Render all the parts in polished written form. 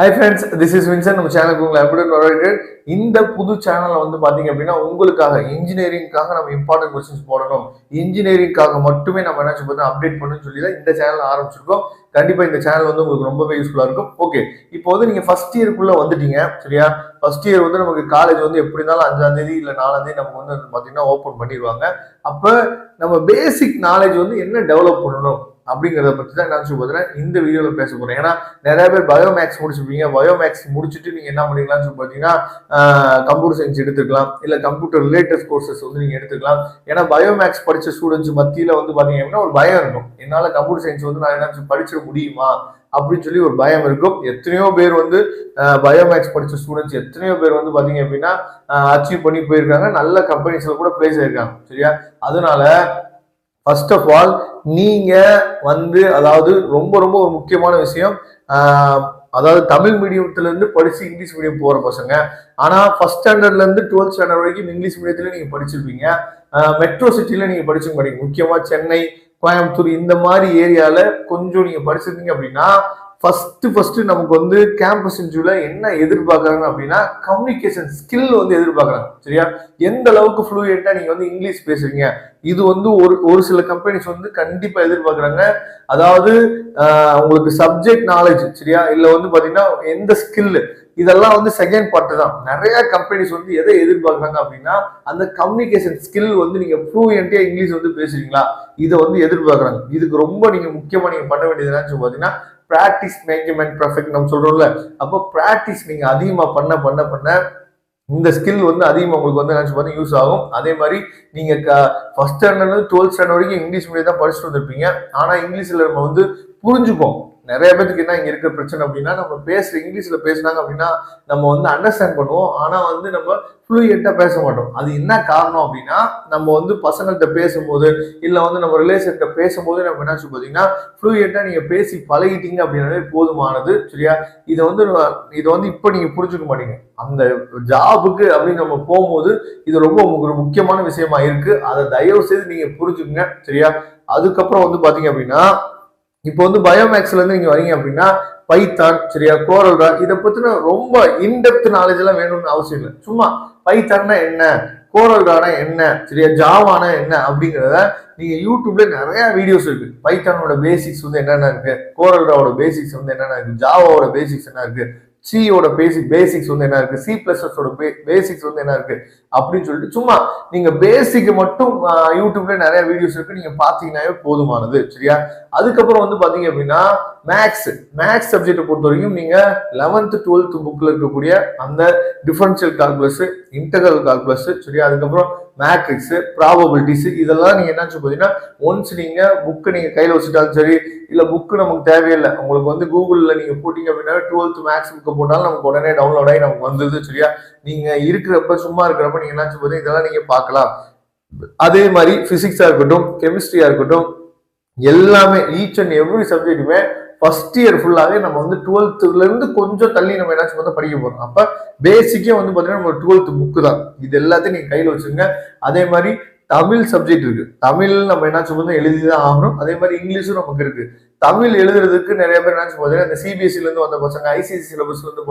Hi friends, this is Vincent. நம்ம சேனலுக்கு உங்களை எப்படி வரவேற்கிறேன். இந்த புது சேனல்ல வந்து பாத்தீங்க அப்படின்னா உங்களுக்காக இன்ஜினியரிங்காக நம்ம இம்பார்ட்டன்ட் கொஸ்டின்ஸ் போடணும், இன்ஜினியரிங்காக மட்டுமே நம்ம என்ன சொல்றது அப்டேட் பண்ணணும்னு சொல்லி தான் இந்த சேனல் ஆரம்பிச்சிருக்கோம். கண்டிப்பா இந்த சேனல் வந்து உங்களுக்கு ரொம்பவே யூஸ்ஃபுல்லா இருக்கும். ஓகே, இப்போ வந்து நீங்க ஃபர்ஸ்ட் இயருக்குள்ள வந்துட்டீங்க சரியா? ஃபர்ஸ்ட் இயர் வந்து நமக்கு காலேஜ் வந்து எப்படி இருந்தாலும் 5ஆம் தேதி இல்ல 4ஆம் தேதி நமக்கு வந்து பாத்தீங்கன்னா ஓபன் பண்ணிடுவாங்க. அப்ப நம்ம பேசிக் நாலேஜ் வந்து என்ன டெவலப் பண்ணணும் அப்படிங்கிறத பத்தி தான் நான் பார்த்தீங்கன்னா இந்த வீடியோவில் பேச போறேன். ஏன்னா நிறைய பேர் பயோமேக்ஸ் முடிச்சிருப்பீங்க. பயோமேக்ஸ் முடிச்சுட்டு நீங்க என்ன பண்ணிக்கலாம்னு சொல்லி பார்த்தீங்கன்னா கம்ப்யூட்டர் சயின்ஸ் எடுத்துக்கலாம், இல்ல கம்ப்யூட்டர் ரிலேட்டட் கோர்சஸ் வந்து நீங்க எடுத்துக்கலாம். ஏன்னா பயோமேக்ஸ் படிச்ச ஸ்டூடெண்ட்ஸ் மத்தியில வந்து பாத்தீங்க அப்படின்னா ஒரு பயம் இருக்கும். என்னால கம்ப்யூட்டர் சயின்ஸ் வந்து நான் என்ன படிச்சிட முடியுமா அப்படின்னு சொல்லி ஒரு பயம் இருக்கும். எத்தனையோ பேர் வந்து பயோமேக்ஸ் படிச்ச ஸ்டூடெண்ட்ஸ் எத்தனையோ பேர் வந்து பாத்தீங்க அப்படின்னா அச்சீவ் பண்ணி போயிருக்காங்க, நல்ல கம்பெனிஸ்ல கூட பிளேஸ் ஆயிருக்காங்க சரியா? அதனால ஃபர்ஸ்ட் ஆஃப் ஆல் நீங்க வந்து அதாவது ரொம்ப ரொம்ப ஒரு முக்கியமான விஷயம், அதாவது தமிழ் மீடியத்துல இருந்து படிச்சு இங்கிலீஷ் மீடியம் போற பசங்க, ஆனா ஃபர்ஸ்ட் ஸ்டாண்டர்ட்ல இருந்து 12th ஸ்டாண்டர்ட் வரைக்கும் இங்கிலீஷ் மீடியத்துல நீங்க படிச்சிருப்பீங்க. மெட்ரோ சிட்டில நீங்க படிச்சு மாட்டீங்க. முக்கியமா சென்னை, கோயம்புத்தூர் இந்த மாதிரி ஏரியால கொஞ்சம் நீங்க படிச்சிருந்தீங்க அப்படின்னா ஃபர்ஸ்ட் நமக்கு வந்து கேம்பஸ் இன்டர்வியூல என்ன எதிர்பார்க்கறாங்க அப்படின்னா கம்யூனிகேஷன் ஸ்கில் வந்து எதிர்பார்க்கறாங்க சரியா? எந்த அளவுக்கு ஃப்ளூயண்டா நீங்க வந்து இங்கிலீஷ் பேசுறீங்க, இது வந்து ஒரு சில கம்பெனிஸ் வந்து கண்டிப்பா எதிர்பார்க்கறாங்க. அதாவது உங்களுக்கு சப்ஜெக்ட் நாலேஜ் சரியா, இல்ல வந்து பாத்தீங்கன்னா எந்த ஸ்கில், இதெல்லாம் வந்து செகண்ட் பார்ட் தான். நிறைய கம்பெனிஸ் வந்து எதை எதிர்பார்க்கறாங்க அப்படின்னா அந்த கம்யூனிகேஷன் ஸ்கில் வந்து நீங்க ஃப்ளூயண்டா இங்கிலீஷ் வந்து பேசுறீங்களா, இதை வந்து எதிர்பார்க்கறாங்க. இதுக்கு ரொம்ப நீங்க முக்கியமா நீங்க பண்ண வேண்டியது என்னன்னு பாத்தீங்கன்னா practice make a man perfect நம்ம சொல்றோம்ல. அப்போ பிராக்டிஸ் நீங்க அதிகமா பண்ண பண்ண பண்ண இந்த ஸ்கில் வந்து அதிகமாக உங்களுக்கு வந்து நினைச்சு பார்த்து யூஸ் ஆகும். அதே மாதிரி நீங்க ஃபர்ஸ்ட் ஸ்டாண்டர்ட்ல இருந்து 12th ஸ்டாண்டர்ட் வரைக்கும் இங்கிலீஷ் மீடியம் தான் படிச்சுட்டு வந்திருப்பீங்க. ஆனா இங்கிலீஷ்ல நம்ம வந்து புரிஞ்சுப்போம். நிறைய பேருக்கு என்ன இங்க இருக்க பிரச்சனை அப்படின்னா நம்ம பேசுற இங்கிலீஷ்ல பேசினாங்க அப்படின்னா நம்ம வந்து அண்டர்ஸ்டாண்ட் பண்ணுவோம், ஆனா வந்து நம்ம ஃப்ளூயண்டா பேச மாட்டோம். அது என்ன காரணம் அப்படின்னா நம்ம வந்து பசங்கள்கிட்ட பேசும்போது இல்ல வந்து நம்ம ரிலேஷன்கிட்ட பேசும்போது நம்ம என்ன பாத்தீங்கன்னா ஃப்ளூயண்டா நீங்க பேசி பழகிட்டீங்க அப்படின்னாலே போதுமானது சரியா? இதை வந்து இப்ப நீங்க புரிஞ்சுக்க மாட்டீங்க. அந்த ஜாபுக்கு அப்படின்னு நம்ம போகும்போது இது ரொம்ப ஒரு முக்கியமான விஷயமா இருக்கு. அதை தயவு செய்து நீங்க புரிஞ்சுக்கங்க சரியா? அதுக்கப்புறம் வந்து பாத்தீங்க அப்படின்னா இப்போ வந்து பயோமேக்ஸ்ல இருந்து நீங்க வரீங்க அப்படின்னா பைத்தான் சரியா, கோரல்ரா, இதை பத்தின ரொம்ப இன்டெப்த் நாலேஜ் எல்லாம் வேணும்னு அவசியம் இல்லை. சும்மா பைத்தான்னா என்ன, கோரல்ரானா என்ன சரியா, ஜாவானா என்ன அப்படிங்கிறத நீங்க யூடியூப்ல நிறைய வீடியோஸ் இருக்கு. பைத்தானோட பேசிக்ஸ் வந்து என்னென்ன இருக்கு, கோரல்ராவோட பேசிக்ஸ் வந்து என்னென்ன இருக்கு, ஜாவாவோட பேசிக்ஸ் என்ன இருக்கு, சியோட பேசிக்ஸ் வந்து என்ன இருக்கு, C++ஓட பேசிக்ஸ் வந்து என்ன இருக்கு அப்படின்னு சொல்லிட்டு சும்மா நீங்க பேசிக் மட்டும் யூடியூப்ல நிறைய வீடியோஸ் இருக்கு, நீங்க பாத்தீங்கன்னாவே போதுமானது சரியா? அதுக்கப்புறம் வந்து பாத்தீங்க அப்படின்னா மேக்ஸ் சப்ஜெக்டை பொறுத்த வரைக்கும் நீங்க 11th 12th புக்ல இருக்கக்கூடிய அந்த டிஃபரன்ஷியல் கால்குலஸ், இன்டெகிரல் கால்குலஸ் சரியா, அதுக்கப்புறம் மேட்ரிக்ஸ், ப்ராபபிலிட்டிஸ், இதெல்லாம் நீங்க என்ன பாத்தீங்கன்னா ஒன்ஸ் நீங்க புக்கு நீங்க கையில வச்சுட்டாலும் சரி, இல்ல புக்கு நமக்கு தேவையில்லை, உங்களுக்கு வந்து கூகுள்ல நீங்க போட்டீங்க அப்படின்னா 12th மேக்ஸ் புக்கை போட்டாலும் நமக்கு உடனே டவுன்லோட் ஆகி நமக்கு வந்துருது சரியா? நீங்க இருக்கிறப்ப சும்மா இருக்கிறப்ப நீங்க என்ன பாத்தீங்கன்னா இதெல்லாம் நீங்க பார்க்கலாம். அதே மாதிரி பிசிக்ஸா இருக்கட்டும், கெமிஸ்ட்ரியா இருக்கட்டும், எல்லாமே ஈச் அண்ட் எவ்ரி சப்ஜெக்ட்டுமே ஃபர்ஸ்ட் இயர் ஃபுல்லாவே நம்ம வந்து 12th இருந்து கொஞ்சம் தள்ளி நம்ம என்ன படிக்க போறோம். அப்ப பேசிக்கே வந்து பாத்தீங்கன்னா நம்ம 12th புக்கு தான். இது எல்லாத்தையும் நீங்க கையில வச்சுங்க. அதே மாதிரி தமிழ் சப்ஜெக்ட் இருக்கு, தமிழ் நம்ம என்ன எழுதிதான் ஆகணும். அதே மாதிரி இங்கிலீஷும் நமக்கு இருக்கு. தமிழ் எழுதுறதுக்கு நிறைய பேர் என்ன பாத்தீங்கன்னா இந்த சிபிஎஸ்சில இருந்து வந்த பசங்க, ஐசிசி சிலபஸ்ல இருந்து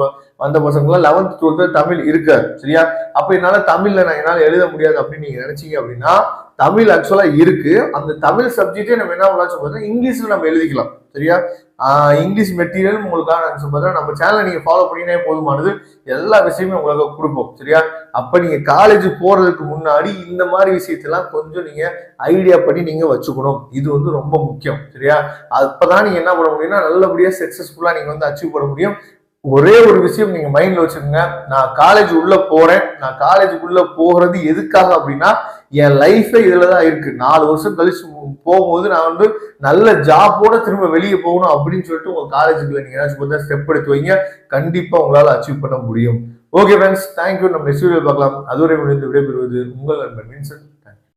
வந்த பசங்க 11th 12th தமிழ் இருக்காது சரியா? அப்ப என்னால தமிழ்ல என்னால எழுத முடியாது அப்படின்னு நீங்க நினைச்சீங்க அப்படின்னா தமிழ் ஆக்சுவலா இருக்கு. அந்த தமிழ் சப்ஜெக்டே நம்ம என்ன பண்ணலாம் இங்கிலீஷ்ல நம்ம எழுதிக்கலாம் சரியா? இங்கிலீஷ் மெட்டீரியல் உங்களுக்காக நம்ம சேனலை நீங்க ஃபாலோ பண்ணினே போதுமானது. எல்லா விஷயமும் உங்களுக்கு கொடுப்போம் சரியா? அப்ப நீங்க காலேஜ் போறதுக்கு முன்னாடி இந்த மாதிரி விஷயத்தெல்லாம் கொஞ்சம் நீங்க ஐடியா பண்ணி நீங்க வச்சுக்கணும். இது வந்து ரொம்ப முக்கியம் சரியா? அப்பதான் நீங்க என்ன பண்ண முடியும்னா நல்லபடியா சக்சஸ்ஃபுல்லா நீங்க வந்து அச்சீவ் பண்ண முடியும். ஒரே ஒரு விஷயம் நீங்க மைண்ட்ல வச்சுக்கோங்க, நான் காலேஜ் உள்ள போறேன், நான் காலேஜுக்குள்ள போகிறது எதுக்காக அப்படின்னா என் லைஃபே இதுலதான் இருக்கு. 4 வருஷம் கழிச்சு போகும்போது நான் வந்து நல்ல ஜாப்போட திரும்ப வெளியே போகணும் அப்படின்னு சொல்லிட்டு உங்க காலேஜுக்குள்ள நீங்க ஏதாச்சும் ஸ்டெப் எடுத்து வைங்க. கண்டிப்பா உங்களால அச்சீவ் பண்ண முடியும். Okay friends, thank you. நம்ம நெக்ஸ்ட் வீடியோ பார்க்கலாம். அதுவரை விடைபெறுவது உங்கள் நண்பன் வின்சென்ட்.